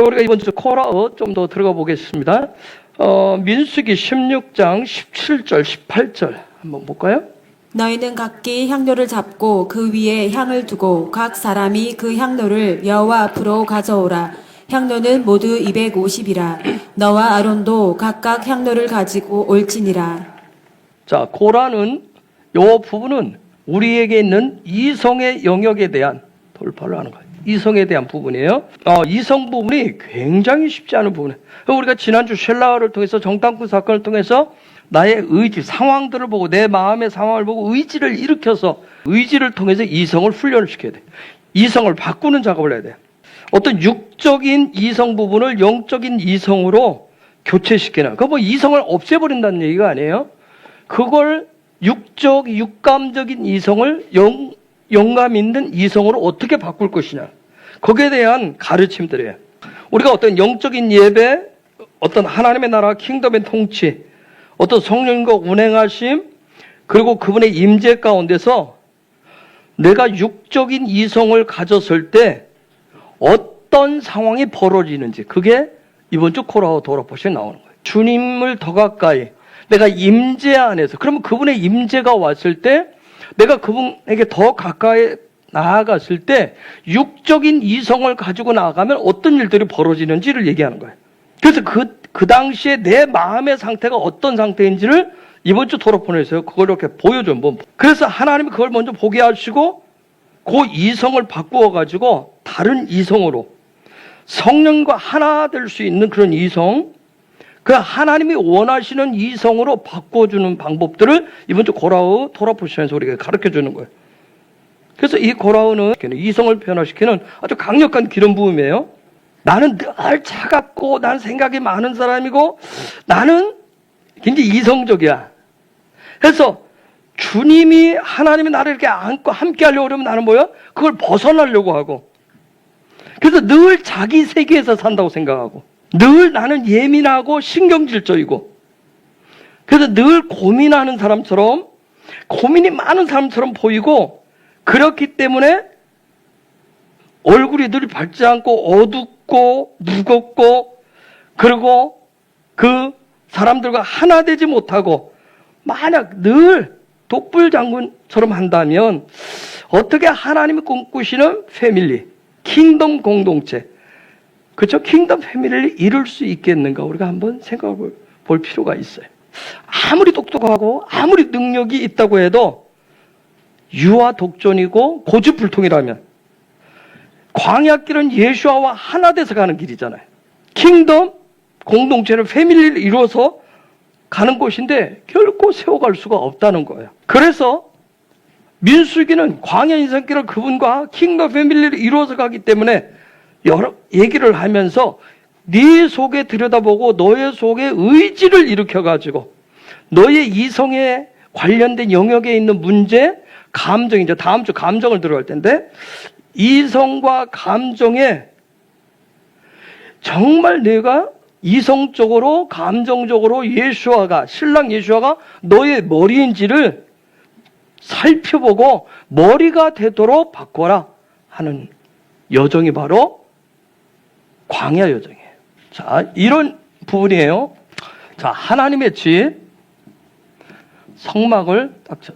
자, 우리가 이번 주 코라어 좀 더 들어가 보겠습니다. 민수기 16장 17절, 18절 한번 볼까요? 너희는 각기 향로를 잡고 그 위에 향을 두고 각 사람이 그 향로를 여호와 앞으로 가져오라. 향로는 모두 250이라. 너와 아론도 각각 향로를 가지고 올지니라. 자, 코라는 요 부분은 우리에게 있는 이성의 영역에 대한 돌파를 하는 거예요. 이성에 대한 부분이에요. 이성 부분이 굉장히 쉽지 않은 부분이에요. 우리가 지난주 쉘라를 통해서 정탐꾼 사건을 통해서 나의 의지, 상황들을 보고 내 마음의 상황을 보고 의지를 일으켜서 의지를 통해서 이성을 훈련을 시켜야 돼요. 이성을 바꾸는 작업을 해야 돼요. 어떤 육적인 이성 부분을 영적인 이성으로 교체시키는, 그거 뭐 이성을 없애버린다는 얘기가 아니에요. 그걸 육감적인 이성을 영감 있는 이성으로 어떻게 바꿀 것이냐, 거기에 대한 가르침들이에요. 우리가 어떤 영적인 예배, 어떤 하나님의 나라 킹덤의 통치, 어떤 성령과 운행하심, 그리고 그분의 임재 가운데서 내가 육적인 이성을 가졌을 때 어떤 상황이 벌어지는지, 그게 이번 주 코라어 돌아보시에 나오는 거예요. 주님을 더 가까이 내가 임재 안에서, 그러면 그분의 임재가 왔을 때 내가 그분에게 더 가까이 나아갔을 때 육적인 이성을 가지고 나아가면 어떤 일들이 벌어지는지를 얘기하는 거예요. 그래서 그 당시에 내 마음의 상태가 어떤 상태인지를 이번 주 토론에서 그걸 이렇게 보여준 분. 그래서 하나님이 그걸 먼저 보게 하시고 그 이성을 바꾸어 가지고 다른 이성으로 성령과 하나 될 수 있는 그런 이성, 그 하나님이 원하시는 이성으로 바꿔주는 방법들을 이번 주 고라우 토라포션에서 우리가 가르쳐주는 거예요. 그래서 이 고라우는 이성을 변화시키는 아주 강력한 기름 부음이에요. 나는 늘 차갑고 나는 생각이 많은 사람이고 나는 굉장히 이성적이야. 그래서 주님이 하나님이 나를 이렇게 안고 함께 하려고 그러면 나는 뭐야? 그걸 벗어나려고 하고, 그래서 늘 자기 세계에서 산다고 생각하고, 늘 나는 예민하고 신경질적이고, 그래서 늘 고민하는 사람처럼, 고민이 많은 사람처럼 보이고, 그렇기 때문에 얼굴이 늘 밝지 않고 어둡고 무겁고, 그리고 그 사람들과 하나 되지 못하고, 만약 늘 독불장군처럼 한다면 어떻게 하나님이 꿈꾸시는 패밀리, 킹덤 공동체, 그렇죠? 킹덤 패밀리를 이룰 수 있겠는가, 우리가 한번 생각해 볼 필요가 있어요. 아무리 똑똑하고 아무리 능력이 있다고 해도 유아 독존이고 고집불통이라면 광야길은 예수와와 하나 돼서 가는 길이잖아요. 킹덤 공동체는 패밀리를 이루어서 가는 곳인데 결코 세워갈 수가 없다는 거예요. 그래서 민수기는 광야 인생길을 그분과 킹덤 패밀리를 이루어서 가기 때문에 여러 얘기를 하면서 네 속에 들여다보고 너의 속에 의지를 일으켜가지고 너의 이성에 관련된 영역에 있는 문제, 감정, 이제 다음 주 감정을 들어갈 텐데, 이성과 감정에 정말 내가 이성적으로 감정적으로 예수아가, 신랑 예수아가 너의 머리인지를 살펴보고 머리가 되도록 바꿔라 하는 여정이 바로 광야 여정이에요. 자, 이런 부분이에요. 자, 하나님의 집 성막을 딱 쳐.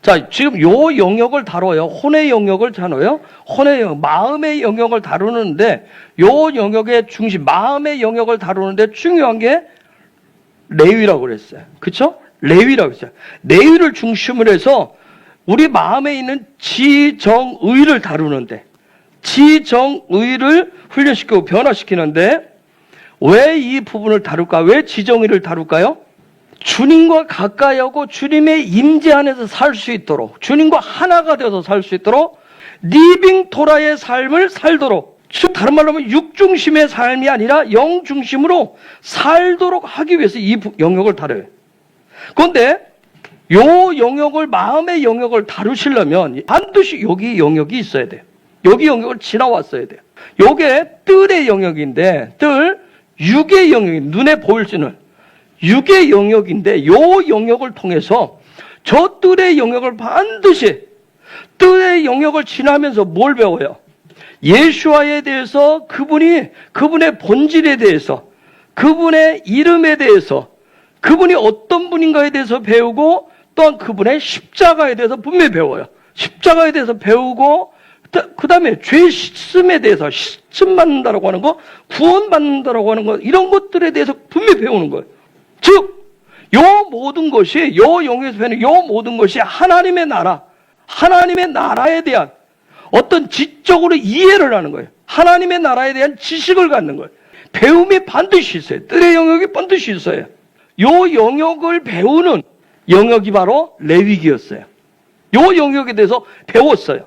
자, 지금 요 영역을 다뤄요. 혼의 영역을 다뤄요. 혼의 영역, 마음의 영역을 다루는데, 요 영역의 중심, 마음의 영역을 다루는데 중요한 게 레위라고 그랬어요. 그쵸? 레위라고 했어요. 레위를 중심으로 해서 우리 마음에 있는 지정의를 다루는데, 지정의를 훈련시키고 변화시키는데, 왜 이 부분을 다룰까? 왜 지정의를 다룰까요? 주님과 가까이 하고 주님의 임재 안에서 살 수 있도록, 주님과 하나가 되어서 살 수 있도록, 리빙 토라의 삶을 살도록, 다른 말로 하면 육중심의 삶이 아니라 영중심으로 살도록 하기 위해서 이 영역을 다뤄요. 그런데 요 영역을, 마음의 영역을 다루시려면 반드시 여기 영역이 있어야 돼요. 여기 영역을 지나왔어야 돼요. 요게 뜰의 영역인데, 뜰, 육의 영역이 눈에 보일 수 있는 육의 영역인데, 요 영역을 통해서 저 뜰의 영역을 반드시, 뜰의 영역을 지나면서 뭘 배워요? 예수와에 대해서 그분의 본질에 대해서, 그분의 이름에 대해서, 그분이 어떤 분인가에 대해서 배우고, 또한 그분의 십자가에 대해서 분명히 배워요. 십자가에 대해서 배우고, 그 다음에 죄 씻음에 대해서, 씻음받는다라고 하는 거, 구원받는다라고 하는 거, 이런 것들에 대해서 분명히 배우는 거예요. 즉, 요 모든 것이, 요 영역에서 배우는 요 모든 것이 하나님의 나라, 하나님의 나라에 대한 어떤 지적으로 이해를 하는 거예요. 하나님의 나라에 대한 지식을 갖는 거예요. 배움이 반드시 있어요. 뜰의 영역이 반드시 있어요. 요 영역을 배우는 영역이 바로 레위기였어요. 요 영역에 대해서 배웠어요.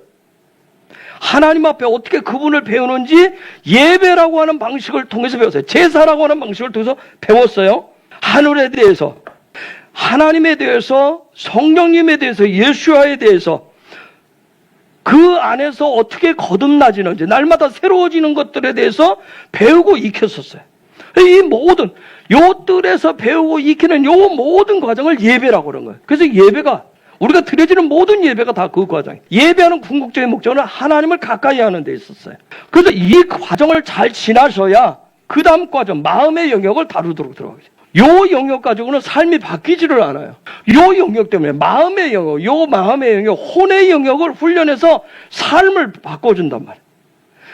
하나님 앞에 어떻게 그분을 배우는지 예배라고 하는 방식을 통해서 배웠어요. 제사라고 하는 방식을 통해서 배웠어요. 하늘에 대해서, 하나님에 대해서, 성령님에 대해서, 예수와에 대해서, 그 안에서 어떻게 거듭나지는지, 날마다 새로워지는 것들에 대해서 배우고 익혔었어요. 이 모든, 요 뜰에서 배우고 익히는 요 모든 과정을 예배라고 그런 거예요. 그래서 예배가, 우리가 드려지는 모든 예배가 다 그 과정이에요. 예배하는 궁극적인 목적은 하나님을 가까이 하는 데 있었어요. 그래서 이 과정을 잘 지나셔야 그 다음 과정, 마음의 영역을 다루도록 들어가죠. 요 영역 가지고는 삶이 바뀌지를 않아요. 요 영역 때문에 마음의 영역, 요 마음의 영역, 혼의 영역을 훈련해서 삶을 바꿔준단 말이에요.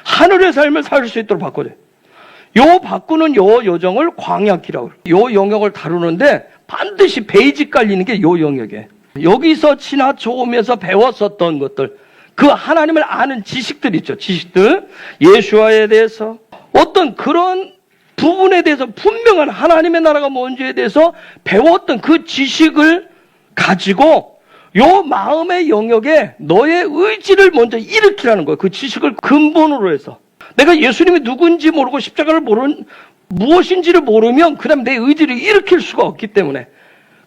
하늘의 삶을 살 수 있도록 바꿔줘요. 요 바꾸는 요 여정을 광야기라고 해요. 요 영역을 다루는데 반드시 베이직 깔리는 게 요 영역이에요. 여기서 지나쳐오면서 배웠었던 것들, 그 하나님을 아는 지식들 있죠. 지식들, 예수와에 대해서 어떤 그런 부분에 대해서 분명한 하나님의 나라가 뭔지에 대해서 배웠던 그 지식을 가지고 요 마음의 영역에 너의 의지를 먼저 일으키라는 거예요. 그 지식을 근본으로 해서. 내가 예수님이 누군지 모르고 십자가를 무엇인지를 모르면 그 다음에 내 의지를 일으킬 수가 없기 때문에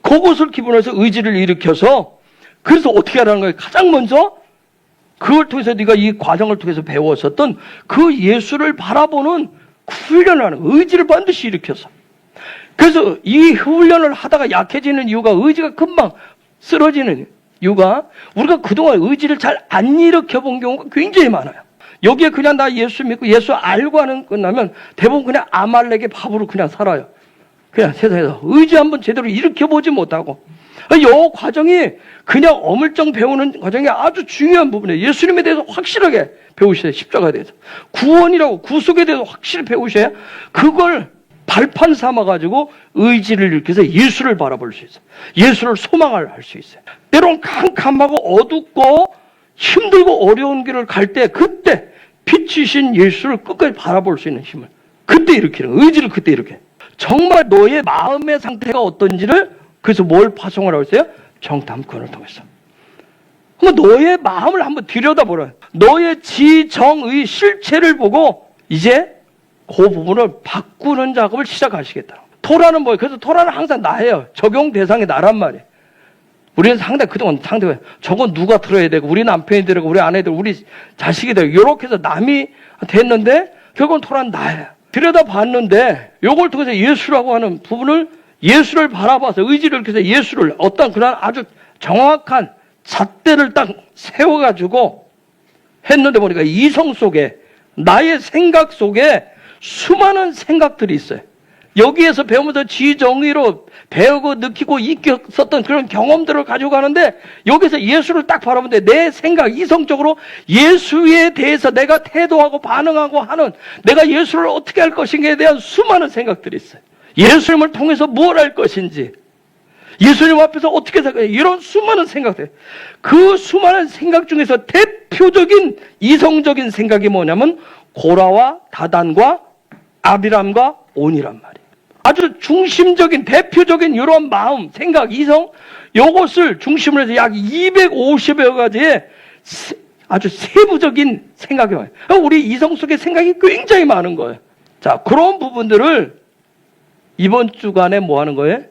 그것을 기본으로 해서 의지를 일으켜서, 그래서 어떻게 하라는 거예요? 가장 먼저 그걸 통해서 네가 이 과정을 통해서 배웠었던 그 예수를 바라보는 훈련을 하는 거예요. 의지를 반드시 일으켜서. 그래서 이 훈련을 하다가 약해지는 이유가, 의지가 금방 쓰러지는 이유가, 우리가 그동안 의지를 잘 안 일으켜 본 경우가 굉장히 많아요. 여기에 그냥 나 예수 믿고 예수 알고 하는 끝나면 대부분 그냥 아말렉의 밥으로 그냥 살아요. 그냥 세상에서 의지 한번 제대로 일으켜보지 못하고. 이 과정이 그냥 어물쩡 배우는 과정이 아주 중요한 부분이에요. 예수님에 대해서 확실하게 배우셔야, 십자가에 대해서. 구원이라고, 구속에 대해서 확실히 배우셔야 그걸 발판 삼아가지고 의지를 일으켜서 예수를 바라볼 수 있어요. 예수를 소망을 할 수 있어요. 때론 캄캄하고 어둡고 힘들고 어려운 길을 갈 때, 그때 빛이신 예수를 끝까지 바라볼 수 있는 힘을 그때 일으키는, 의지를 그때 일으켜요. 정말 너의 마음의 상태가 어떤지를, 그래서 뭘 파송을 하고 있어요? 정탐꾼을 통해서. 너의 마음을 한번 들여다보라. 너의 지정의 실체를 보고 이제 그 부분을 바꾸는 작업을 시작하시겠다. 토라는 뭐예요? 그래서 토라는 항상 나예요. 적용 대상이 나란 말이에요. 우리는 상당히 그동안 상대가 저건 누가 들어야 되고, 우리 남편이 들고, 우리 아내들, 우리 자식이 되고, 이렇게 해서 남이 됐는데 결국은 토라는 나예요. 들여다봤는데 요걸 통해서 예수라고 하는 부분을, 예수를 바라봐서 의지를 이렇게 해서 예수를 어떤 그런 아주 정확한 잣대를 딱 세워가지고 했는데 보니까 이성 속에, 나의 생각 속에 수많은 생각들이 있어요. 여기에서 배우면서 지정의로 배우고 느끼고 익혔었던 그런 경험들을 가지고 가는데, 여기서 예수를 딱 바라보는데 내 생각, 이성적으로 예수에 대해서 내가 태도하고 반응하고 하는, 내가 예수를 어떻게 할 것인가에 대한 수많은 생각들이 있어요. 예수님을 통해서 뭘 할 것인지, 예수님 앞에서 어떻게 살까, 이런 수많은 생각들. 그 수많은 생각 중에서 대표적인 이성적인 생각이 뭐냐면 고라와 다단과 아비람과 온이란 말이에요. 아주 중심적인 대표적인 이런 마음, 생각, 이성, 요것을 중심으로 해서 약 250여 가지의 아주 세부적인 생각이 와요. 우리 이성 속에 생각이 굉장히 많은 거예요. 자, 그런 부분들을 이번 주간에 뭐 하는 거예요?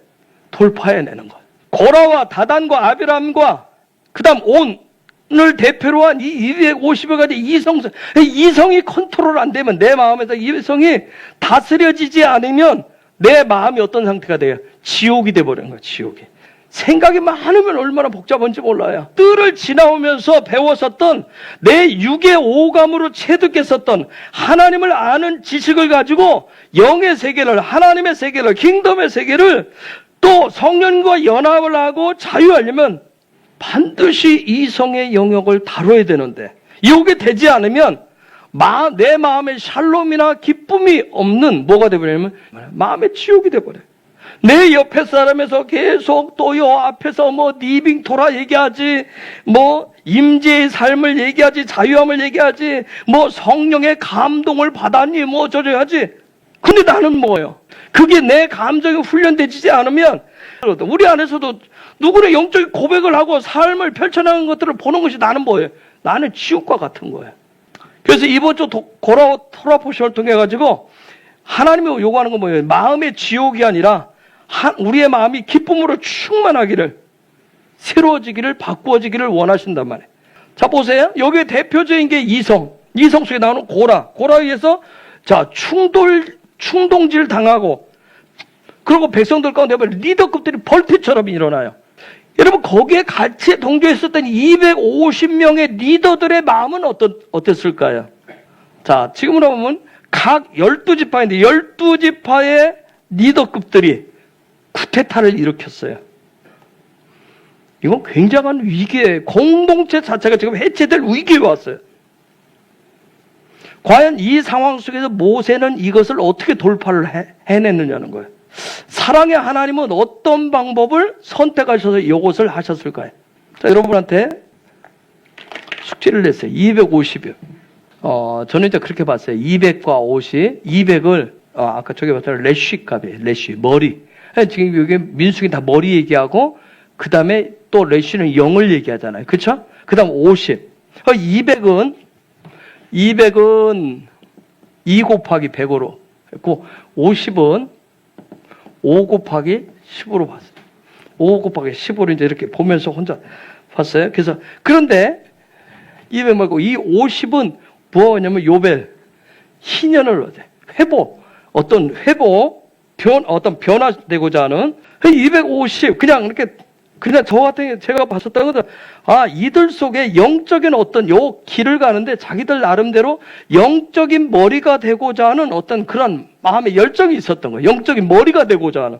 돌파해내는 거예요. 고라와 다단과 아비람과 그 다음 온을 대표로 한 이 250여 가지 이성이 컨트롤 안 되면, 내 마음에서 이성이 다스려지지 않으면 내 마음이 어떤 상태가 돼요? 지옥이 돼버리는 거예요. 지옥이. 생각이 많으면 얼마나 복잡한지 몰라요. 뜰을 지나오면서 배웠었던 내 육의 오감으로 체득했었던 하나님을 아는 지식을 가지고 영의 세계를, 하나님의 세계를, 킹덤의 세계를 또 성령과 연합을 하고 자유하려면 반드시 이성의 영역을 다뤄야 되는데, 이게 되지 않으면 내 마음에 샬롬이나 기쁨이 없는 뭐가 되버리냐면 마음의 지옥이 되버려요. 내 옆에 사람에서 계속 또 요 앞에서 뭐 니빙 토라 얘기하지, 뭐 임재의 삶을 얘기하지, 자유함을 얘기하지, 뭐 성령의 감동을 받았니, 뭐 저저하지. 근데 나는 뭐예요? 그게 내 감정이 훈련되지 않으면 우리 안에서도 누구나 영적인 고백을 하고 삶을 펼쳐나가는 것들을 보는 것이 나는 뭐예요? 나는 지옥과 같은 거예요. 그래서 이번 주 토라 포션을 통해 가지고 하나님이 요구하는 건 뭐예요? 마음의 지옥이 아니라 우리의 마음이 기쁨으로 충만하기를, 새로워지기를, 바꾸어지기를 원하신단 말이에요. 자, 보세요. 여기에 대표적인 게 이성 속에 나오는 고라에 의해서 자, 충동질 당하고, 그리고 백성들 가운데 리더급들이 벌떼처럼 일어나요. 여러분, 거기에 같이 동조했었던 250명의 리더들의 마음은 어땠을까요? 자, 지금으로 보면 각 12지파인데 12지파의 리더급들이 쿠데타를 일으켰어요. 이건 굉장한 위기에, 공동체 자체가 지금 해체될 위기에 왔어요. 과연 이 상황 속에서 모세는 이것을 어떻게 돌파를 해냈느냐는 거예요. 사랑의 하나님은 어떤 방법을 선택하셔서 이것을 하셨을까요? 자, 여러분한테 숙제를 냈어요. 250이요. 저는 이제 그렇게 봤어요. 200과 50. 200을, 아까 저기 봤잖아요. 레쉬 값이에요. 레쉬, 머리. 지금 여기 민숙이 다 머리 얘기하고, 그 다음에 또 레쉬는 0을 얘기하잖아요. 그쵸? 그 다음 50. 200은 2 곱하기 100으로 했고, 50은 5 곱하기 10으로 봤어요. 5 곱하기 10으로 이제 이렇게 보면서 혼자 봤어요. 그래서, 그런데 200 말고 이 50은 뭐냐면 요벨, 희년을 얻어요. 회복, 어떤 변화되고자 하는 250, 그냥 이렇게, 그냥 저 같은 게 제가 봤었던 것은, 이들 속에 영적인 어떤 요 길을 가는데 자기들 나름대로 영적인 머리가 되고자 하는 어떤 그런 마음의 열정이 있었던 거예요. 영적인 머리가 되고자 하는.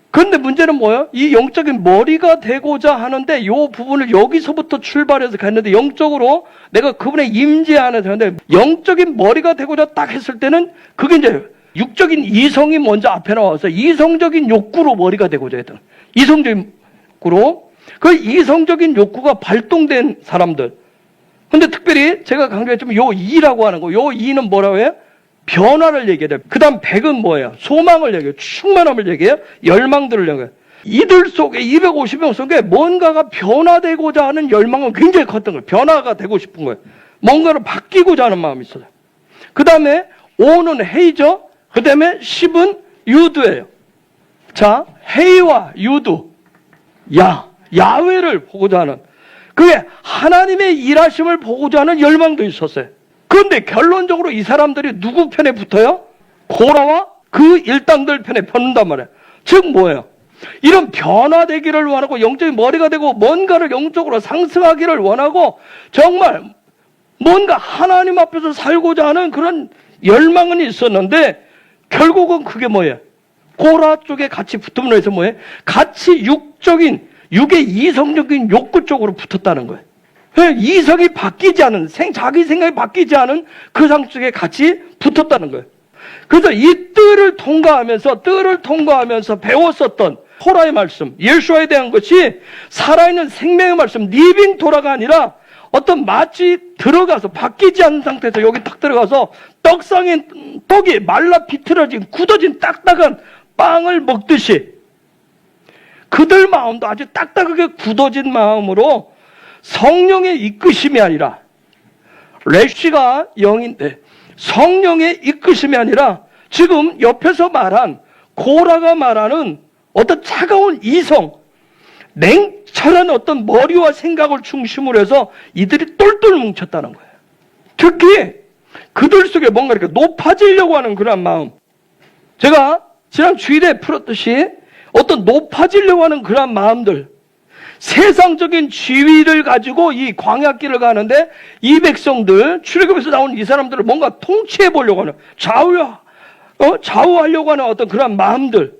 그런데 문제는 뭐예요? 이 영적인 머리가 되고자 하는데 요 부분을 여기서부터 출발해서 갔는데, 영적으로 내가 그분의 임재 안에 되는데, 영적인 머리가 되고자 딱 했을 때는 그게 이제 육적인 이성이 먼저 앞에 나와서 이성적인 욕구로 머리가 되고자 했던, 이성적인 욕구로, 그 이성적인 욕구가 발동된 사람들. 근데 특별히 제가 강조했지만 요 이라고 하는 거, 요 이는 뭐라고 해요? 변화를 얘기해요. 그 다음 100은 뭐예요? 소망을 얘기해요. 충만함을 얘기해요. 열망들을 얘기해요. 이들 속에, 250명 속에 뭔가가 변화되고자 하는 열망은 굉장히 컸던 거예요. 변화가 되고 싶은 거예요. 뭔가를 바뀌고자 하는 마음이 있어요. 그 다음에 5는 헤이죠. 그 다음에 10은 유두예요. 자, 헤이와 유두, 야훼를 보고자 하는, 그게 하나님의 일하심을 보고자 하는 열망도 있었어요. 그런데 결론적으로 이 사람들이 누구 편에 붙어요? 고라와 그 일당들 편에 붙는단 말이에요. 즉 뭐예요? 이런 변화되기를 원하고, 영적인 머리가 되고 뭔가를 영적으로 상승하기를 원하고, 정말 뭔가 하나님 앞에서 살고자 하는 그런 열망은 있었는데, 결국은 그게 뭐예요? 고라 쪽에 같이 붙음으로 해서 뭐예요? 같이 육의 이성적인 욕구 쪽으로 붙었다는 거예요. 이성이 바뀌지 않은, 자기 생각이 바뀌지 않은 그 상 속에 같이 붙었다는 거예요. 그래서 이 뜰을 통과하면서 배웠었던 토라의 말씀, 예수와에 대한 것이 살아있는 생명의 말씀, 리빙 토라가 아니라 어떤 마치 들어가서 바뀌지 않은 상태에서 여기 딱 들어가서 떡이 말라 비틀어진, 굳어진 딱딱한 빵을 먹듯이 그들 마음도 아주 딱딱하게 굳어진 마음으로 성령의 이끄심이 아니라, 레쉬가 영인데 성령의 이끄심이 아니라 지금 옆에서 말한 고라가 말하는 어떤 차가운 이성, 냉철한 어떤 머리와 생각을 중심으로 해서 이들이 똘똘 뭉쳤다는 거예요. 특히 그들 속에 뭔가 이렇게 높아지려고 하는 그런 마음. 제가 지난 주일에 풀었듯이 어떤 높아지려고 하는 그런 마음들, 세상적인 지위를 가지고 이 광야길을 가는데 이 백성들, 출애굽에서 나온 이 사람들을 뭔가 통치해 보려고 하는, 좌우하려고 하는 어떤 그런 마음들,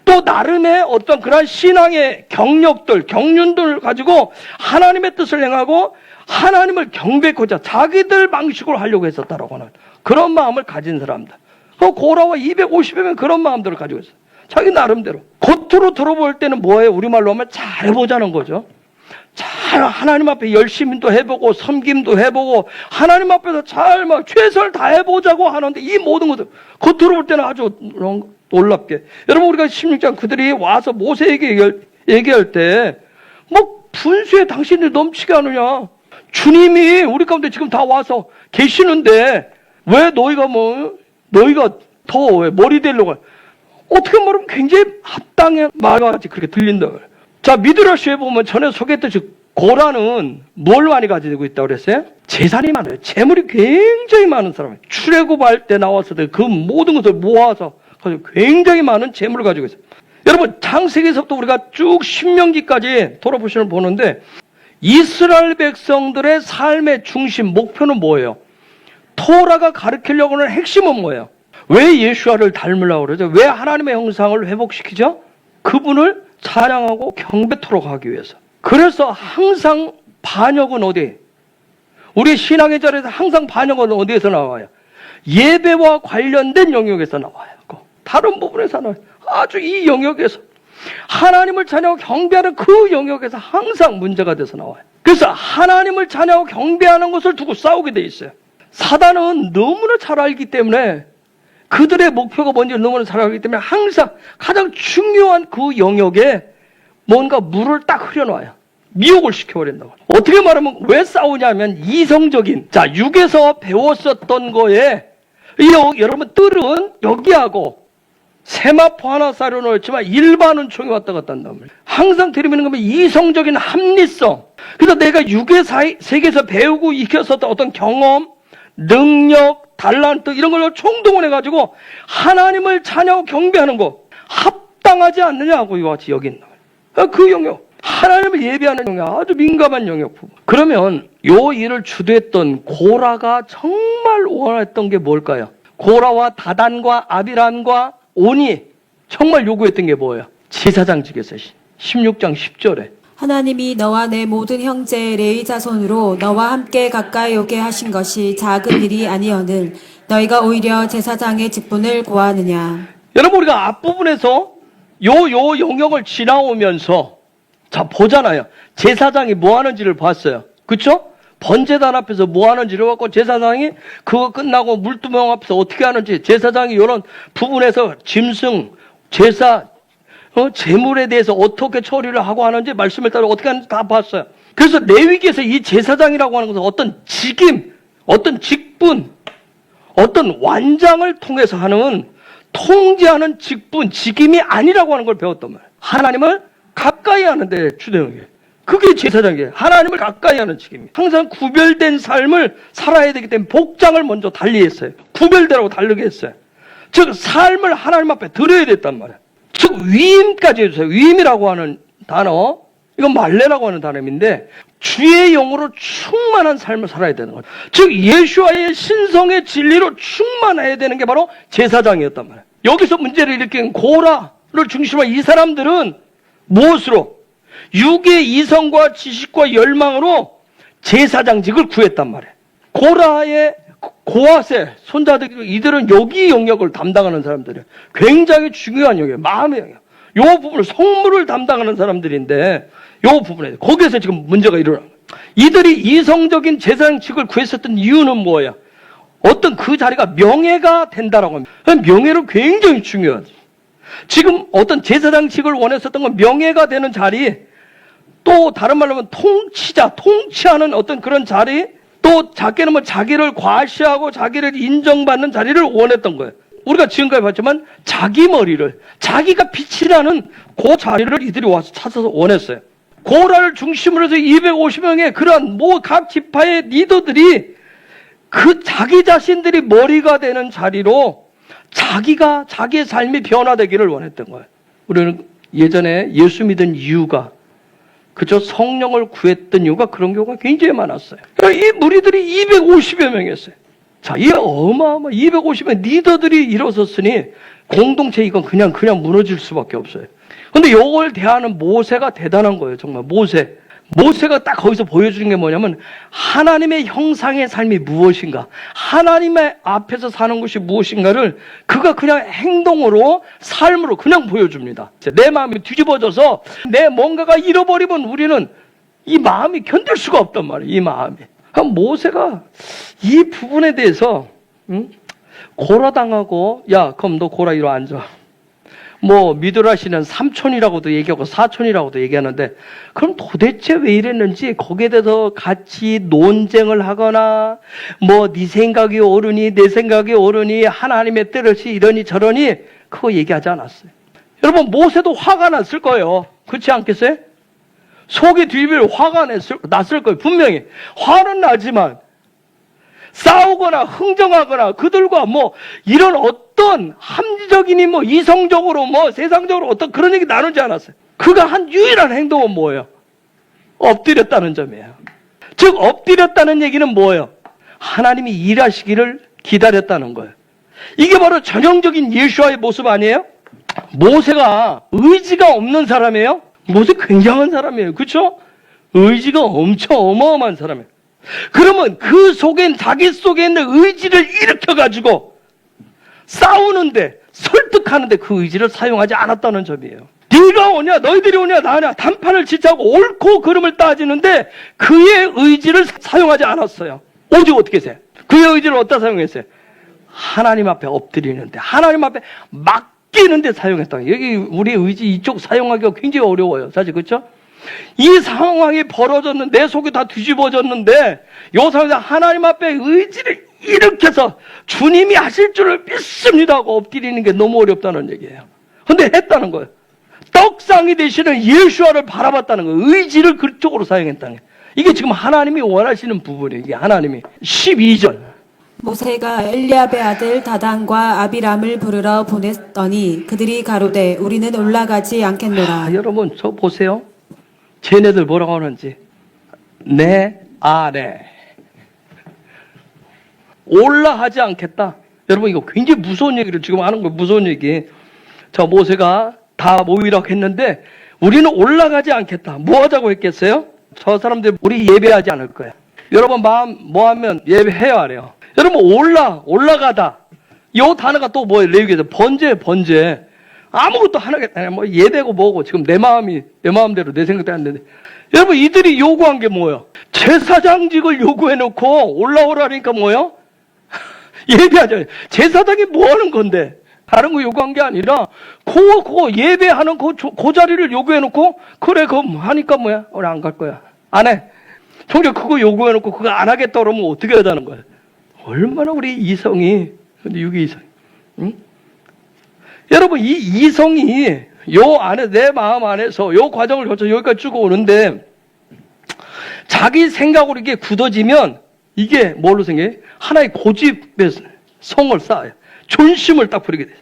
또 나름의 어떤 그런 신앙의 경력들, 경륜들을 가지고 하나님의 뜻을 행하고 하나님을 경배하고자 자기들 방식으로 하려고 했었다라고 하는 그런 마음을 가진 사람들. 고라와 250여 명 그런 마음들을 가지고 있어요. 자기 나름대로. 겉으로 들어볼 때는 뭐예요? 우리말로 하면 잘해보자는 거죠. 잘 하나님 앞에 열심히도 해보고 섬김도 해보고 하나님 앞에서 잘 막 최선을 다해보자고 하는데 이 모든 것들 겉으로 볼 때는 아주 놀랍게. 여러분 우리가 16장 그들이 와서 모세에게 얘기할 때 뭐 분수에 당신들이 넘치게 하느냐. 주님이 우리 가운데 지금 다 와서 계시는데 왜 너희가 더 왜 머리 대려고 어떻게 말하면 굉장히 합당한 말같이 그렇게 들린다. 자, 미드라시에 보면 전에 소개했듯이 고라는 뭘 많이 가지고 있다고 그랬어요? 재산이 많아요. 재물이 굉장히 많은 사람이에요. 출애굽할 때 나왔을 때 그 모든 것을 모아서 굉장히 많은 재물을 가지고 있어요. 여러분 창세기에서부터 우리가 쭉 신명기까지 돌아보시면 보는데 이스라엘 백성들의 삶의 중심, 목표는 뭐예요? 토라가 가르치려고 하는 핵심은 뭐예요? 왜 예수와를 닮으려고 그러죠? 왜 하나님의 형상을 회복시키죠? 그분을 찬양하고 경배토록 하기 위해서. 그래서 항상 반역은 어디? 우리 신앙의 자리에서 항상 반역은 어디에서 나와요? 예배와 관련된 영역에서 나와요. 다른 부분에서 나와요. 아주 이 영역에서. 하나님을 찬양하고 경배하는 그 영역에서 항상 문제가 돼서 나와요. 그래서 하나님을 찬양하고 경배하는 것을 두고 싸우게 돼 있어요. 사단은 너무나 잘 알기 때문에 그들의 목표가 뭔지 너무나 잘 알기 때문에 항상 가장 중요한 그 영역에 뭔가 물을 딱 흐려놔요. 미혹을 시켜버린다고. 어떻게 말하면 왜 싸우냐면 이성적인, 자, 육에서 배웠었던 거에 여러분 뜰은 여기하고 세마포 하나 쌓여 놓았지만 일반은 총이 왔다 갔다 한단 말이에요. 항상 들이미는 거면 이성적인 합리성. 그래서 내가 육의 세계에서 배우고 익혔었던 어떤 경험, 능력, 달란트 이런 걸로 총동원해가지고 하나님을 찬양하고 경배하는 거 합당하지 않느냐고 이와 같이 여기 있는 거예요. 그 영역, 하나님을 예배하는 영역, 아주 민감한 영역 부분. 그러면 요 일을 주도했던 고라가 정말 원했던 게 뭘까요? 고라와 다단과 아비람과 온이 정말 요구했던 게 뭐예요? 제사장직에서 16장 10절에 하나님이 너와 내 모든 형제 레위 자손으로 너와 함께 가까이 오게 하신 것이 작은 일이 아니오늘 너희가 오히려 제사장의 직분을 고하느냐. 여러분 우리가 앞부분에서 요 영역을 지나오면서 자 보잖아요. 제사장이 뭐 하는지를 봤어요. 그렇죠? 번제단 앞에서 뭐 하는지를 봤고 제사장이 그거 끝나고 물두멍 앞에서 어떻게 하는지 제사장이 이런 부분에서 짐승, 제사, 재물에 대해서 어떻게 처리를 하고 하는지 말씀에 따라 어떻게 하는지 다 봤어요. 그래서 레위기에서 이 제사장이라고 하는 것은 어떤 직임, 어떤 직분, 어떤 완장을 통해서 하는 통제하는 직분, 직임이 아니라고 하는 걸 배웠단 말이에요. 하나님을 가까이 하는데 주대응이에요. 그게 제사장이에요. 하나님을 가까이 하는 직임이에요. 항상 구별된 삶을 살아야 되기 때문에 복장을 먼저 달리했어요. 구별되라고 다르게 했어요. 즉 삶을 하나님 앞에 드려야 됐단 말이에요. 즉 위임까지 해주세요. 위임이라고 하는 단어, 이건 말레라고 하는 단어인데 주의 영으로 충만한 삶을 살아야 되는 거예요. 즉 예수와의 신성의 진리로 충만해야 되는 게 바로 제사장이었단 말이에요. 여기서 문제를 일으킨 고라를 중심으로 이 사람들은 무엇으로? 육의 이성과 지식과 열망으로 제사장직을 구했단 말이에요. 고라의 고아세 손자들, 이들은 여기 영역을 담당하는 사람들이에요. 굉장히 중요한 영역이에요. 마음의 영역. 요 부분을 성물을 담당하는 사람들인데 요 부분에 거기에서 지금 문제가 일어나는 거예요. 이들이 이성적인 제사장직을 구했었던 이유는 뭐예요? 어떤 그 자리가 명예가 된다라고 합니다. 명예는 굉장히 중요하죠. 지금 어떤 제사장직을 원했었던 건 명예가 되는 자리, 또 다른 말로 하면 통치자, 통치하는 어떤 그런 자리, 또 작게는 뭐 자기를 과시하고 자기를 인정받는 자리를 원했던 거예요. 우리가 지금까지 봤지만 자기 머리를, 자기가 빛이 나는 그 자리를 이들이 와서 찾아서 원했어요. 고라를 중심으로 해서 250명의 그러한 각 지파의 리더들이 그 자기 자신들이 머리가 되는 자리로 자기의 삶이 변화되기를 원했던 거예요. 우리는 예전에 예수 믿은 이유가 그저 성령을 구했던 이유가 그런 경우가 굉장히 많았어요. 그러니까 이 무리들이 250여 명이었어요. 자, 이 어마어마 250명 리더들이 일어섰으니 공동체 이건 그냥 무너질 수밖에 없어요. 근데 요걸 대하는 모세가 대단한 거예요. 정말 모세가 딱 거기서 보여주는 게 뭐냐면 하나님의 형상의 삶이 무엇인가, 하나님의 앞에서 사는 것이 무엇인가를 그가 그냥 행동으로, 삶으로 그냥 보여줍니다. 내 마음이 뒤집어져서 내 뭔가가 잃어버리면 우리는 이 마음이 견딜 수가 없단 말이에요. 이 마음이. 모세가 이 부분에 대해서 고라당하고, 야 그럼 너 고라 이리 앉아. 뭐 미드라시는 삼촌이라고도 얘기하고 사촌이라고도 얘기하는데, 그럼 도대체 왜 이랬는지 거기에 대해서 같이 논쟁을 하거나 뭐 네 생각이 옳으니 내 생각이 옳으니 하나님의 뜻이 이러니 저러니 그거 얘기하지 않았어요. 여러분 모세도 화가 났을 거예요. 그렇지 않겠어요? 속이 뒤집어 화가 났을 거예요. 분명히 화는 나지만 싸우거나 흥정하거나 그들과 뭐 이런 어떤 합리적이니 뭐 이성적으로 뭐 세상적으로 어떤 그런 얘기 나누지 않았어요. 그가 한 유일한 행동은 뭐예요? 엎드렸다는 점이에요. 즉 엎드렸다는 얘기는 뭐예요? 하나님이 일하시기를 기다렸다는 거예요. 이게 바로 전형적인 예수와의 모습 아니에요? 모세가 의지가 없는 사람이에요? 모세 굉장한 사람이에요. 그렇죠? 의지가 엄청 어마어마한 사람이에요. 그러면 그 속엔 자기 속에 있는 의지를 일으켜가지고 싸우는데, 설득하는데 그 의지를 사용하지 않았다는 점이에요. 네가 오냐 너희들이 오냐 나냐 단판을 지차고 옳고 그름을 따지는데 그의 의지를 사용하지 않았어요. 오직 어떻게 했어요? 그의 의지를 어디다 사용했어요? 하나님 앞에 엎드리는데, 하나님 앞에 맡기는데 사용했다. 여기 우리 의지 이쪽 사용하기가 굉장히 어려워요. 사실 그렇죠? 이 상황이 벌어졌는데, 내 속이 다 뒤집어졌는데, 이 상황에서 하나님 앞에 의지를 일으켜서 주님이 하실 줄을 믿습니다 하고 엎드리는 게 너무 어렵다는 얘기예요. 근데 했다는 거예요. 떡상이 되시는 예수와를 바라봤다는 거예요. 의지를 그쪽으로 사용했다는 거예요. 이게 지금 하나님이 원하시는 부분이에요. 이게 하나님이. 12절. 모세가 엘리압의 아들 다단과 아비람을 부르러 보냈더니 그들이 가로되 우리는 올라가지 않겠노라. 여러분 저 보세요. 쟤네들 뭐라고 하는지. 내 아내 올라하지 않겠다. 여러분 이거 굉장히 무서운 얘기를 지금 하는 거예요. 무서운 얘기. 저 모세가 다 모이라고 했는데 우리는 올라가지 않겠다. 뭐 하자고 했겠어요? 저 사람들 우리 예배하지 않을 거야. 여러분 마음 뭐 하면 예배해야 하래요. 여러분 올라가다. 이 단어가 또 뭐예요? 레위기에서 번제. 아무것도 하나겠다. 뭐 예배고 뭐고 지금 내 마음대로 내 생각대로 안 되는데, 여러분 이들이 요구한 게 뭐예요? 제사장직을 요구해놓고 올라오라니까 뭐예요? 예배하자. 제사장이 뭐 하는 건데? 다른 거 요구한 게 아니라 그거 예배하는 그 자리를 요구해놓고 그래 그거 하니까 뭐야? 우리 안 갈 거야. 안 해. 정작 그거 요구해놓고 그거 안 하겠다 그러면 어떻게 하자는 거야? 얼마나 우리 이성이, 근데 이게 이성, 응? 여러분 이 이성이 요 안에 내 마음 안에서 요 과정을 거쳐 여기까지 쭉 오는데, 자기 생각으로 이게 굳어지면 이게 뭘로 생겨요? 하나의 고집의 성을 쌓아요. 존심을 딱 부리게 돼요.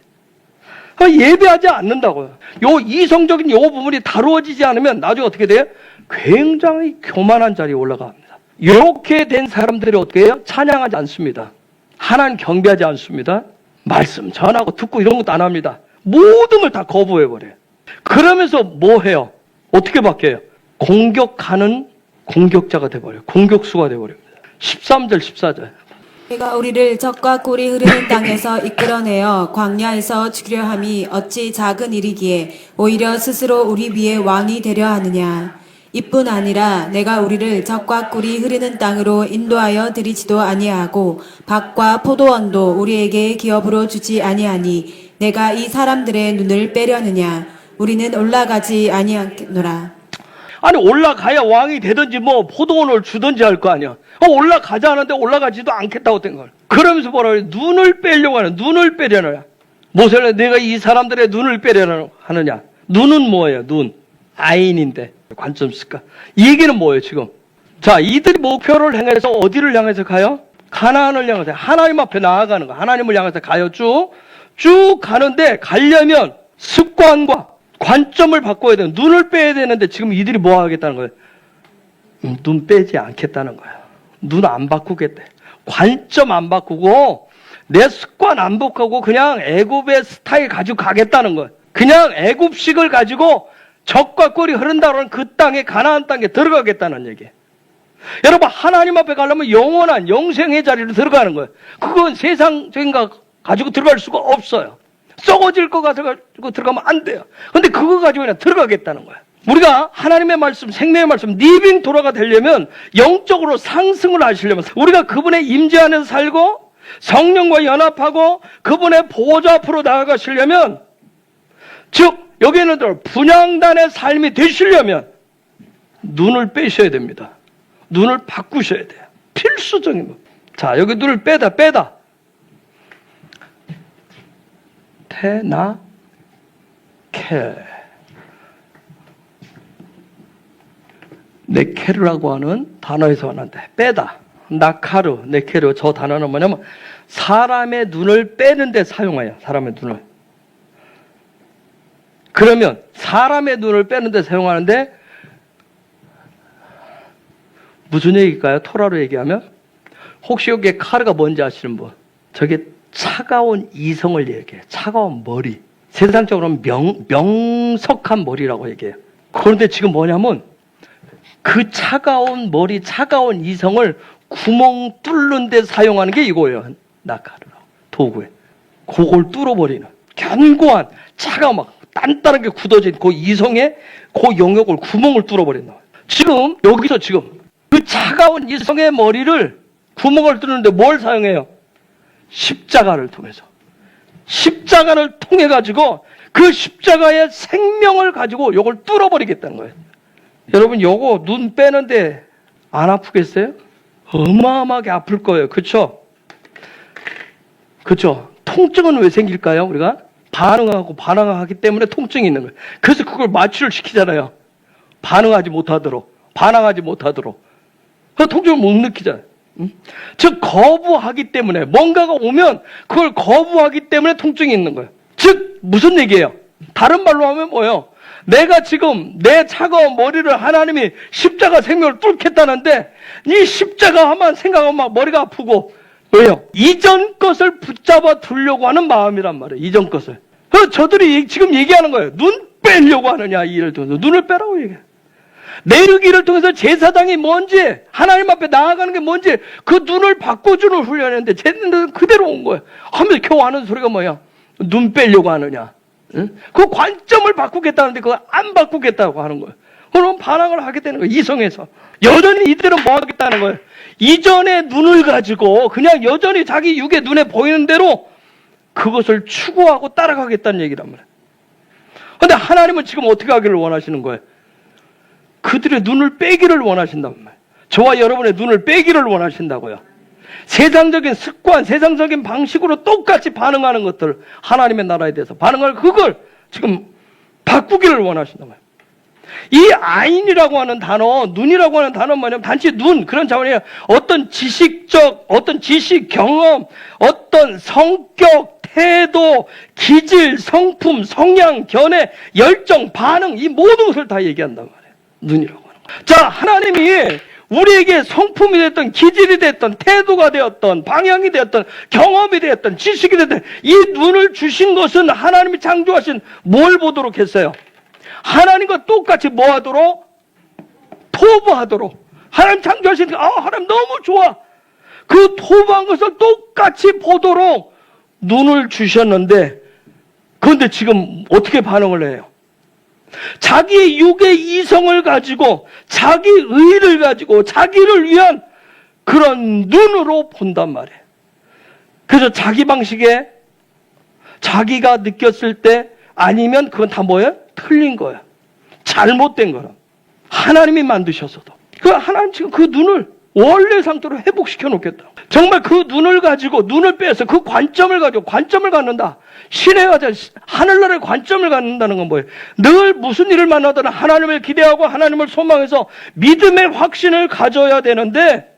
예배하지 않는다고요. 요 이성적인 요 부분이 다루어지지 않으면 나중에 어떻게 돼요? 굉장히 교만한 자리에 올라갑니다. 이렇게 된 사람들이 어떻게 해요? 찬양하지 않습니다. 하나님 경배하지 않습니다. 말씀 전하고 듣고 이런 것도 안 합니다. 모든 걸 다 거부해버려요. 그러면서 뭐 해요? 어떻게 바뀌어요? 공격하는 공격자가 돼버려요. 공격수가 돼버립니다. 13절 14절. 내가 우리를 적과 꿀이 흐르는 땅에서 이끌어내어 광야에서 죽이려 함이 어찌 작은 일이기에 오히려 스스로 우리 위에 왕이 되려 하느냐. 이뿐 아니라 내가 우리를 적과 꿀이 흐르는 땅으로 인도하여 드리지도 아니하고 밭과 포도원도 우리에게 기업으로 주지 아니하니 내가 이 사람들의 눈을 빼려느냐. 우리는 올라가지 아니하겠노라. 아니 올라가야 왕이 되든지 뭐 포도원을 주든지 할 거 아니야. 올라가자 하는데 올라가지도 않겠다고 된 걸. 그러면서 뭐라 그래? 눈을 빼려고 하는, 눈을 빼려느냐. 모세는 내가 이 사람들의 눈을 빼려고 하느냐. 눈은 뭐예요? 눈. 아인인데 관점 쓸까? 이 얘기는 뭐예요 지금? 자, 이들이 목표를 향해서 어디를 향해서 가요? 가나안을 향해서, 하나님 앞에 나아가는 거. 하나님을 향해서 가요. 쭉 가는데 가려면 습관과 관점을 바꿔야 돼요. 눈을 빼야 되는데 지금 이들이 뭐 하겠다는 거예요? 눈 빼지 않겠다는 거예요. 눈 안 바꾸겠대. 관점 안 바꾸고 내 습관 안 바꾸고 그냥 애굽의 스타일 가지고 가겠다는 거예요. 그냥 애굽식을 가지고 적과 꿀이 흐른다는 그 땅에, 가나안 땅에 들어가겠다는 얘기예요. 여러분, 하나님 앞에 가려면 영원한 영생의 자리로 들어가는 거예요. 그건 세상적인 거 가지고 들어갈 수가 없어요. 썩어질 거 가지고 들어가면 안 돼요. 근데 그거 가지고 그냥 들어가겠다는 거예요. 우리가 하나님의 말씀, 생명의 말씀, 리빙 도라가 되려면, 영적으로 상승을 하시려면, 우리가 그분의 임재 안에서 살고 성령과 연합하고 그분의 보호자 앞으로 나아가시려면, 즉 여기에는 분향단의 삶이 되시려면 눈을 빼셔야 됩니다. 눈을 바꾸셔야 돼요. 필수적인 것. 자, 여기 눈을 빼다. 테나켈. 네케르라고 하는 단어에서 왔는데, 빼다. 나카르, 네케르, 저 단어는 뭐냐면 사람의 눈을 빼는 데 사용해요. 사람의 눈을. 그러면 사람의 눈을 빼는 데 사용하는데 무슨 얘기일까요? 토라로 얘기하면? 혹시 여기에 카르가 뭔지 아시는 분? 저게 차가운 이성을 얘기해요. 차가운 머리. 세상적으로는 명석한 머리라고 얘기해요. 그런데 지금 뭐냐면 그 차가운 머리, 차가운 이성을 구멍 뚫는 데 사용하는 게 이거예요. 나카르라고. 도구에. 그걸 뚫어버리는. 견고한, 차가운 막 단단하게 굳어진 그 이성의 그 영역을, 구멍을 뚫어버린다. 지금, 여기서 지금 그 차가운 이성의 머리를 구멍을 뚫는데 뭘 사용해요? 십자가를 통해서. 십자가를 통해 가지고 그 십자가의 생명을 가지고 요걸 뚫어버리겠다는 거예요. 여러분, 요거 눈 빼는데 안 아프겠어요? 어마어마하게 아플 거예요. 그쵸? 통증은 왜 생길까요? 우리가 반응하기 때문에 통증이 있는 거예요. 그래서 그걸 마취를 시키잖아요. 반응하지 못하도록, 반항하지 못하도록. 그래서 통증을 못 느끼잖아요. 즉 거부하기 때문에, 뭔가가 오면 그걸 거부하기 때문에 통증이 있는 거예요. 즉 무슨 얘기예요? 다른 말로 하면 뭐예요? 내가 지금 내 차가운 머리를 하나님이 십자가 생명을 뚫겠다는데 이 십자가 하면 생각하면 막 머리가 아프고. 왜요? 이전 것을 붙잡아 두려고 하는 마음이란 말이에요. 이전 것을. 저들이 지금 얘기하는 거예요. 눈 빼려고 하느냐, 이 일을 통해서. 눈을 빼라고 얘기해요. 내르기를 통해서 제사장이 뭔지, 하나님 앞에 나아가는 게 뭔지 그 눈을 바꿔주는 훈련인데 쟤는 그대로 온 거예요. 하면서 겨우 하는 소리가 뭐야? 눈 빼려고 하느냐. 응? 그 관점을 바꾸겠다는데 그거 안 바꾸겠다고 하는 거예요. 그럼 반항을 하게 되는 거예요. 이성에서. 여전히 이들은 뭐 하겠다는 거예요? 이전의 눈을 가지고 그냥 여전히 자기 육의 눈에 보이는 대로 그것을 추구하고 따라가겠다는 얘기란 말이에요. 그런데 하나님은 지금 어떻게 하기를 원하시는 거예요? 그들의 눈을 빼기를 원하신단 말이에요. 저와 여러분의 눈을 빼기를 원하신다고요. 세상적인 습관, 세상적인 방식으로 똑같이 반응하는 것들, 하나님의 나라에 대해서 반응할 그걸 지금 바꾸기를 원하신단 말이에요. 이 아인이라고 하는 단어, 눈이라고 하는 단어는 뭐냐면 단지 눈, 그런 차원이에요. 어떤 지식적, 어떤 지식, 경험, 어떤 성격, 태도, 기질, 성품, 성향, 견해, 열정, 반응, 이 모든 것을 다 얘기한단 말이에요. 눈이라고 하는 거예요. 자, 하나님이 우리에게 성품이 됐던, 기질이 됐던, 태도가 되었던, 방향이 되었던, 경험이 되었던, 지식이 되었던 이 눈을 주신 것은 하나님이 창조하신 뭘 보도록 했어요? 하나님과 똑같이 뭐 하도록? 토부하도록. 하나님 창조하신 하나님 너무 좋아. 그 토부한 것을 똑같이 보도록 눈을 주셨는데, 그런데 지금 어떻게 반응을 해요? 자기의 육의 이성을 가지고, 자기 의를 가지고, 자기를 위한 그런 눈으로 본단 말이에요. 그래서 자기 방식에 자기가 느꼈을 때 아니면 그건 다 뭐예요? 틀린 거예요. 잘못된 거라. 하나님이 만드셨어도. 하나님 지금 그 눈을 원래 상태로 회복시켜 놓겠다. 정말 그 눈을 가지고, 눈을 빼서 그 관점을 가지고, 관점을 갖는다. 신의 가자, 하늘나라의 관점을 갖는다는 건 뭐예요? 늘 무슨 일을 만나든 하나님을 기대하고 하나님을 소망해서 믿음의 확신을 가져야 되는데,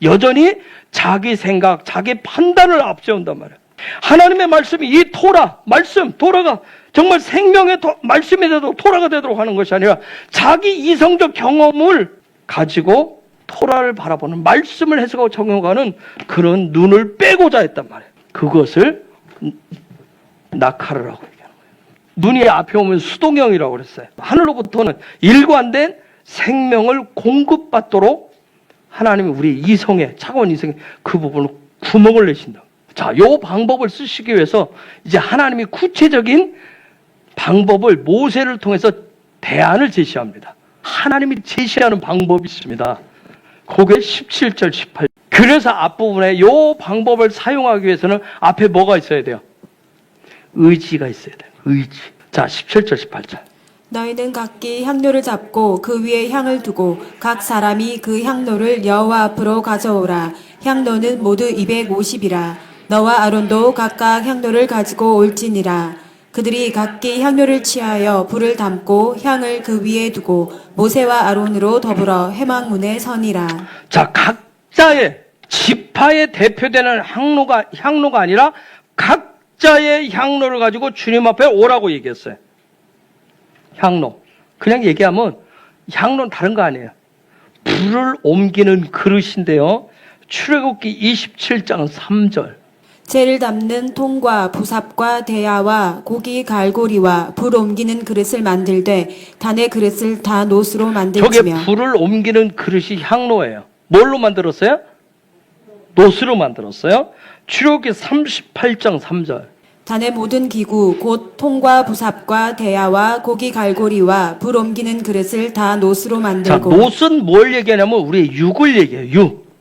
여전히 자기 생각, 자기 판단을 앞세운단 말이에요. 하나님의 말씀이 이 토라가 정말 생명의 말씀이 되도록 토라가 되도록 하는 것이 아니라 자기 이성적 경험을 가지고 토라를 바라보는, 말씀을 해석하고 적용하는 그런 눈을 빼고자 했단 말이에요. 그것을 나카르라고 얘기하는 거예요. 눈이 앞에 오면 수동형이라고 그랬어요. 하늘로부터는 일관된 생명을 공급받도록 하나님이 우리 이성에, 차가운 이성에 그 부분을 구멍을 내신다. 자, 요 방법을 쓰시기 위해서 이제 하나님이 구체적인 방법을 모세를 통해서 대안을 제시합니다. 하나님이 제시하는 방법이 있습니다. 그게 17절, 18절. 그래서 앞부분에 요 방법을 사용하기 위해서는 앞에 뭐가 있어야 돼요? 의지가 있어야 돼요. 의지. 자, 17절, 18절. 너희는 각기 향로를 잡고 그 위에 향을 두고 각 사람이 그 향로를 여호와 앞으로 가져오라. 향로는 모두 250이라. 너와 아론도 각각 향로를 가지고 올지니라. 그들이 각기 향로를 취하여 불을 담고 향을 그 위에 두고 모세와 아론으로 더불어 회막문에 서니라. 자, 각자의 지파에 대표되는 향로가 아니라 각자의 향로를 가지고 주님 앞에 오라고 얘기했어요. 향로. 그냥 얘기하면 향로는 다른 거 아니에요. 불을 옮기는 그릇인데요. 출애굽기 27장 3절. 재를 담는 통과 부삽과 대야와 고기 갈고리와 불 옮기는 그릇을 만들되 단의 그릇을 다 노스로 만들지며. 저게 불을 옮기는 그릇이 향로예요. 뭘로 만들었어요? 노스로 만들었어요. 출애굽기 38장 3절. 단의 모든 기구 곧 통과 부삽과 대야와 고기 갈고리와 불 옮기는 그릇을 다 노스로 자, 만들고. 노스는 뭘 얘기하냐면 우리의 육을 얘기해요. 육.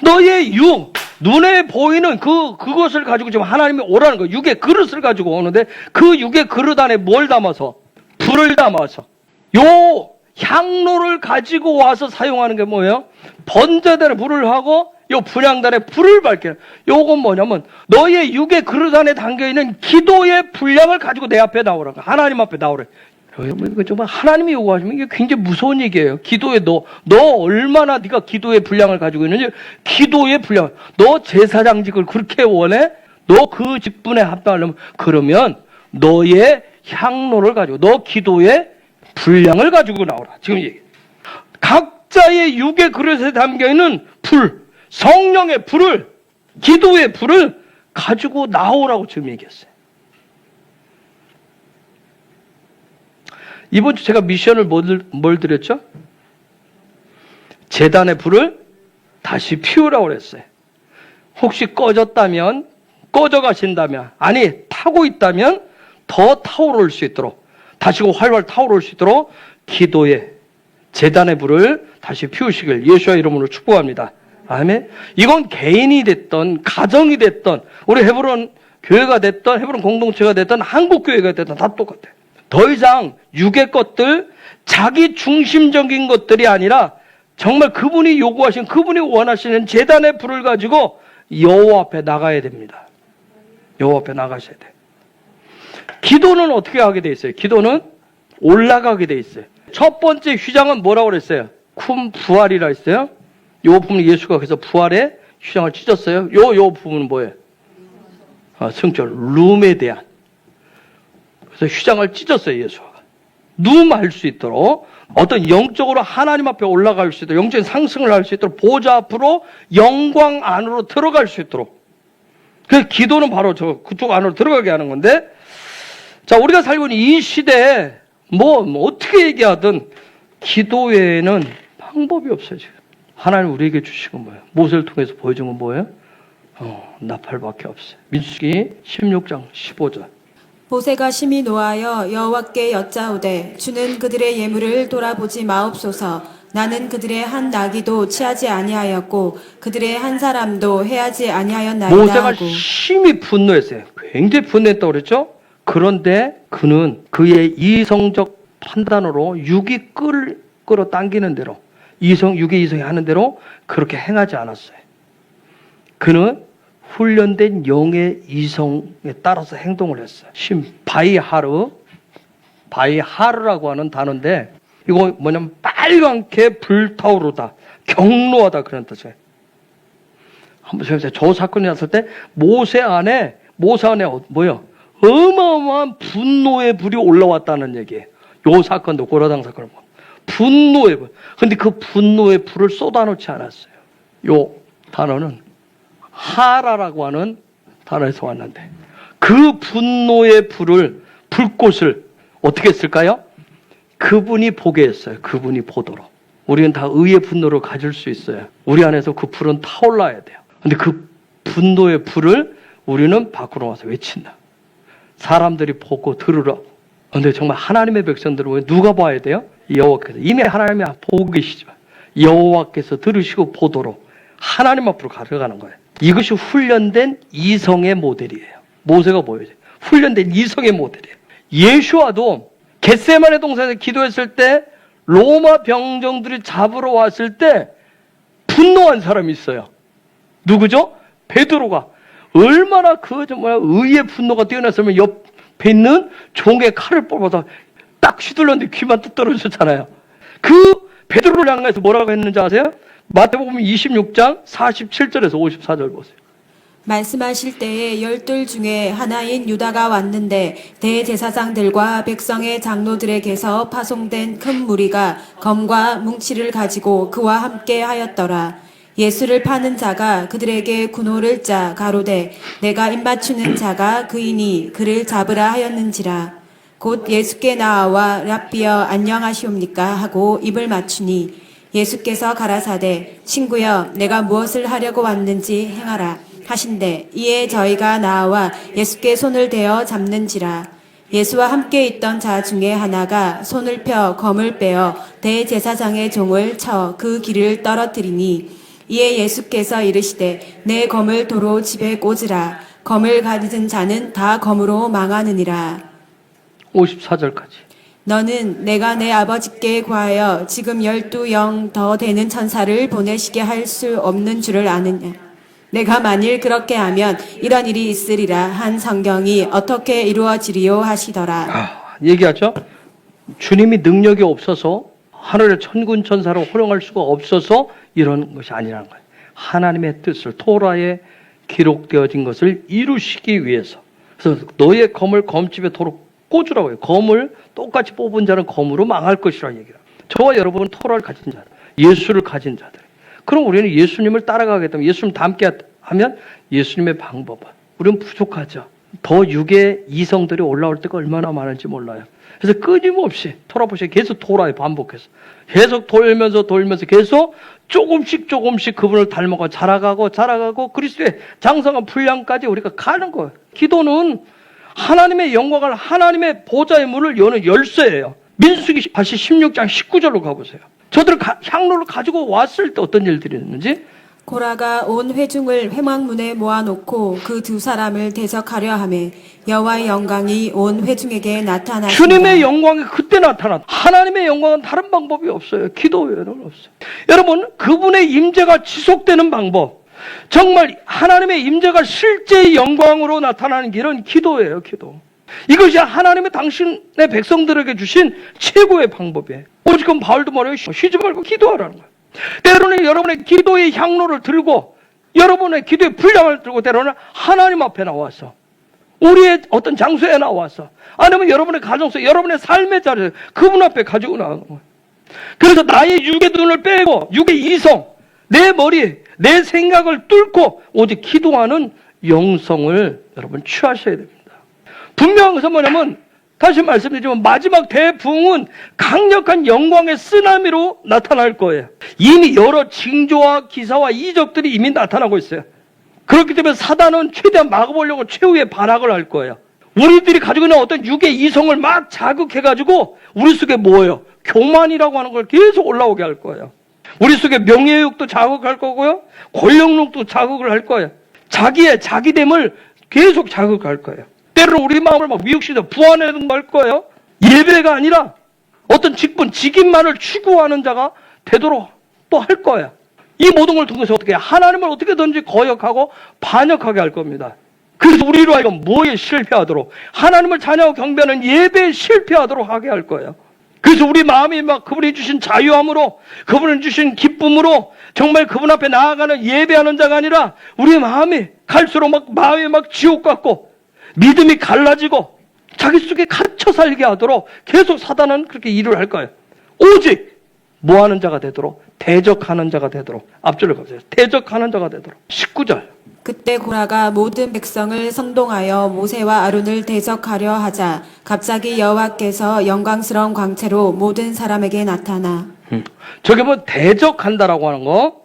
너의 육, 눈에 보이는 그것을 가지고 지금 하나님이 오라는 거예요. 육의 그릇을 가지고 오는데 그 육의 그릇 안에 뭘 담아서? 불을 담아서. 요 향로를 가지고 와서 사용하는 게 뭐예요? 번제단에 불을 하고 요 분향단에 불을 밝혀요. 요건 뭐냐면 너의 육의 그릇 안에 담겨있는 기도의 분량을 가지고 내 앞에 나오라고. 하나님 앞에 나오래. 이거 정말 하나님이 요구하시면 이게 굉장히 무서운 얘기예요. 기도에 너 얼마나 네가 기도의 분량을 가지고 있는지. 기도의 분량. 너 제사장직을 그렇게 원해? 너 그 직분에 합당하려면 그러면 너의 향로를 가지고 너 기도의 분량을 가지고 나오라. 지금 얘기. 각자의 육의 그릇에 담겨있는 불, 성령의 불을, 기도의 불을 가지고 나오라고 지금 얘기했어요. 이번 주 제가 미션을 뭘 드렸죠? 제단의 불을 다시 피우라고 그랬어요. 혹시 꺼졌다면, 꺼져 가신다면, 아니 타고 있다면 더 타오를 수 있도록, 다시 활활 타오를 수 있도록 기도의 제단의 불을 다시 피우시길 예수의 이름으로 축복합니다. 아멘. 이건 개인이 됐던, 가정이 됐던, 우리 헤브론 교회가 됐던, 헤브론 공동체가 됐던, 한국 교회가 됐던 다 똑같아요. 더 이상 육의 것들, 자기 중심적인 것들이 아니라 정말 그분이 요구하신, 그분이 원하시는 제단의 불을 가지고 여호와 앞에 나가야 됩니다. 여호와 앞에 나가셔야 돼요. 기도는 어떻게 하게 돼 있어요? 기도는 올라가게 돼 있어요. 첫 번째 휘장은 뭐라고 그랬어요? 쿰 부활이라 했어요. 요 부분이 예수가 그래서 부활에 휘장을 찢었어요. 요 부분은 뭐예요? 승절, 룸에 대한. 그래서 휘장을 찢었어요, 예수가. 누움할 수 있도록, 어떤 영적으로 하나님 앞에 올라갈 수 있도록, 영적인 상승을 할 수 있도록, 보좌 앞으로 영광 안으로 들어갈 수 있도록. 그 기도는 바로 그쪽 안으로 들어가게 하는 건데, 자, 우리가 살고 있는 이 시대에 뭐 어떻게 얘기하든 기도 외에는 방법이 없어요, 지금. 하나님 우리에게 주신 건 뭐예요? 모세를 통해서 보여준 건 뭐예요? 나팔밖에 없어요. 민수기 16장 15절. 모세가 심히 노하여 여호와께 여짜오되 주는 그들의 예물을 돌아보지 마옵소서. 나는 그들의 한 나귀도 취하지 아니하였고 그들의 한 사람도 해하지 아니하였나이다 모세가 하고. 심히 분노했어요. 굉장히 분노했다고 그랬죠? 그런데 그는 그의 이성적 판단으로 육이 끌어당기는 대로, 육의 이성이 하는 대로 그렇게 행하지 않았어요. 그는 훈련된 영의 이성에 따라서 행동을 했어요. 바이하르라고 하는 단어인데, 이거 뭐냐면 빨갛게 불타오르다, 경로하다 그런 뜻이에요. 한번 생각해보세요. 저 사건이 났을 때 모세 안에 뭐예요? 어마어마한 분노의 불이 올라왔다는 얘기예요. 요 사건도 고라당 사건을 보면 분노의 불. 근데 그 분노의 불을 쏟아놓지 않았어요. 요 단어는 하라라고 하는 단어에서 왔는데 그 분노의 불꽃을 어떻게 했을까요? 그분이 보게 했어요. 그분이 보도록. 우리는 다 의의 분노를 가질 수 있어요. 우리 안에서 그 불은 타올라야 돼요. 근데 그 분노의 불을 우리는 밖으로 와서 외친다. 사람들이 보고 들으라고. 근데 정말 하나님의 백성들은 누가 봐야 돼요? 여호와께서. 이미 하나님이 보고 계시지만 여호와께서 들으시고 보도록 하나님 앞으로 가져가는 거예요. 이것이 훈련된 이성의 모델이에요. 모세가 보여줘요. 훈련된 이성의 모델이에요. 예수와도 겟세마네 동산에서 기도했을 때 로마 병정들이 잡으러 왔을 때 분노한 사람이 있어요. 누구죠? 베드로가. 얼마나 그 정말 의의 분노가 뛰어났으면 옆에 있는 종의 칼을 뽑아서 딱 휘둘렀는데 귀만 뚝 떨어졌잖아요. 그 베드로를 향해서 뭐라고 했는지 아세요? 마태복음 26장 47절에서 54절 보세요. 말씀하실 때에 12 중에 하나인 유다가 왔는데 대제사장들과 백성의 장로들에게서 파송된 큰 무리가 검과 뭉치를 가지고 그와 함께 하였더라. 예수를 파는 자가 그들에게 군호를 짜 가로되 내가 입맞추는 자가 그이니 그를 잡으라 하였는지라. 곧 예수께 나와 랍비여 안녕하시옵니까 하고 입을 맞추니 예수께서 가라사대 친구여 내가 무엇을 하려고 왔는지 행하라 하신대 이에 저희가 나와 예수께 손을 대어 잡는지라. 예수와 함께 있던 자 중에 하나가 손을 펴 검을 빼어 대제사장의 종을 쳐 그 길을 떨어뜨리니 이에 예수께서 이르시되 내 검을 도로 집에 꽂으라. 검을 가진 자는 다 검으로 망하느니라. 54절까지. 너는 내가 내 아버지께 구하여 지금 12영 더 되는 천사를 보내시게 할 수 없는 줄을 아느냐. 내가 만일 그렇게 하면 이런 일이 있으리라 한 성경이 어떻게 이루어지리요 하시더라. 얘기하죠. 주님이 능력이 없어서 하늘의 천군 천사로 활용할 수가 없어서 이런 것이 아니라는 거예요. 하나님의 뜻을 토라에 기록되어진 것을 이루시기 위해서. 그래서 너의 검을 검집에 도로 꽂으라고 해요. 검을 똑같이 뽑은 자는 검으로 망할 것이라는 얘기라. 저와 여러분은 토라를 가진 자들, 예수를 가진 자들. 그럼 우리는 예수님을 따라가게 되면 예수님 닮게 하면 예수님의 방법은 우리는 부족하죠. 더 육의 이성들이 올라올 때가 얼마나 많은지 몰라요. 그래서 끊임없이 토라 보시면 계속 토라에 반복해서 계속 돌면서 계속 조금씩 그분을 닮아가 자라가고 그리스도의 장성한 분량까지 우리가 가는 거예요. 기도는 하나님의 영광을 하나님의 보좌의 문을 여는 열쇠예요. 민수기 16장 19절로 가보세요. 저들 향로를 가지고 왔을 때 어떤 일들이 있는지. 고라가 온 회중을 회막문에 모아놓고 그 두 사람을 대적하려 하매 여호와의 영광이 온 회중에게 나타나신다. 주님의 영광이 그때 나타났다. 하나님의 영광은 다른 방법이 없어요. 기도 외에는 없어요. 여러분, 그분의 임재가 지속되는 방법, 정말 하나님의 임재가 실제의 영광으로 나타나는 길은 기도예요. 기도. 이것이 하나님의 당신의 백성들에게 주신 최고의 방법이에요. 오직은 바울도 말해요. 쉬지 말고 기도하라는 거예요. 때로는 여러분의 기도의 향로를 들고 여러분의 기도의 분량을 들고 때로는 하나님 앞에 나와서 우리의 어떤 장소에 나와서 아니면 여러분의 가정 속 여러분의 삶의 자리에 그분 앞에 가지고 나가는 거예요. 그래서 나의 육의 눈을 빼고 육의 이성, 내 머리, 내 생각을 뚫고 오직 기도하는 영성을 여러분 취하셔야 됩니다. 분명한 것은 뭐냐면 다시 말씀드리지만 마지막 대부흥은 강력한 영광의 쓰나미로 나타날 거예요. 이미 여러 징조와 기사와 이적들이 이미 나타나고 있어요. 그렇기 때문에 사단은 최대한 막아보려고 최후의 발악을 할 거예요. 우리들이 가지고 있는 어떤 육의 이성을 막 자극해가지고 우리 속에 뭐예요? 교만이라고 하는 걸 계속 올라오게 할 거예요. 우리 속에 명예욕도 자극할 거고요. 권력욕도 자극을 할 거예요. 자기의 자기됨을 계속 자극할 거예요. 때로는 우리 마음을 막 미혹시켜 부안해는 걸 거예요. 예배가 아니라 어떤 직분, 직임만을 추구하는 자가 되도록 또 할 거예요. 이 모든 걸 통해서 어떻게 하나님을 어떻게든지 거역하고 반역하게 할 겁니다. 그래서 우리로 하여금 뭐에 실패하도록 하나님을 찬양하고 경배하는 예배에 실패하도록 하게 할 거예요. 그래서 우리 마음이 막 그분이 주신 자유함으로 그분이 주신 기쁨으로 정말 그분 앞에 나아가는 예배하는 자가 아니라 우리 마음이 갈수록 막 마음이 막 지옥 같고 믿음이 갈라지고 자기 속에 갇혀 살게 하도록 계속 사단은 그렇게 일을 할 거예요. 오직 뭐하는 자가 되도록, 대적하는 자가 되도록. 앞줄을 가세요. 대적하는 자가 되도록. 19절. 그때 고라가 모든 백성을 선동하여 모세와 아론을 대적하려 하자 갑자기 여호와께서 영광스러운 광채로 모든 사람에게 나타나. 저게 뭐 대적한다라고 하는 거.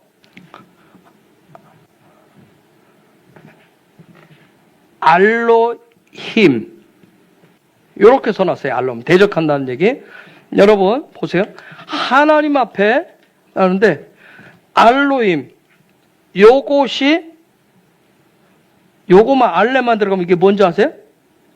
알로힘. 이렇게 써놨어요. 알로힘. 대적한다는 얘기. 여러분 보세요. 하나님 앞에 하는데 알로힘. 요거만 알레만 들어가면 이게 뭔지 아세요?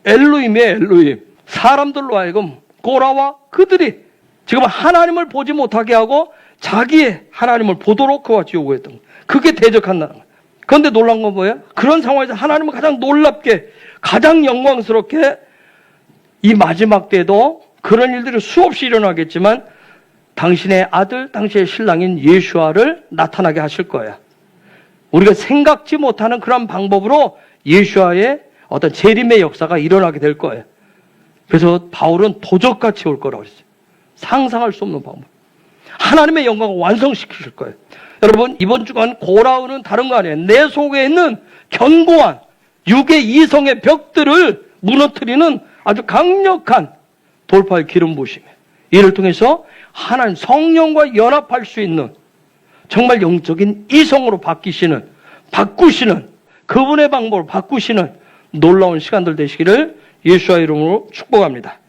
엘로힘이에요. 엘로힘. 사람들로 하여금 고라와 그들이 지금 하나님을 보지 못하게 하고 자기의 하나님을 보도록 그와 요구했던 거예요. 그게 대적한다는 거예요. 그런데 놀라운 건 뭐예요? 그런 상황에서 하나님은 가장 놀랍게, 가장 영광스럽게 이 마지막 때도 그런 일들이 수없이 일어나겠지만 당신의 아들, 당신의 신랑인 예수아를 나타나게 하실 거예요. 우리가 생각지 못하는 그런 방법으로 예수아의 어떤 재림의 역사가 일어나게 될 거예요. 그래서 바울은 도적같이 올 거라고 했어요. 상상할 수 없는 방법. 하나님의 영광을 완성시키실 거예요. 여러분, 이번 주간 고라우는 다른 거 아니에요. 내 속에 있는 견고한 육의 이성의 벽들을 무너뜨리는 아주 강력한 돌파의 기름 부으심이에요. 이를 통해서 하나님 성령과 연합할 수 있는 정말 영적인 이성으로 바꾸시는 그분의 방법을 바꾸시는 놀라운 시간들 되시기를 예수의 이름으로 축복합니다.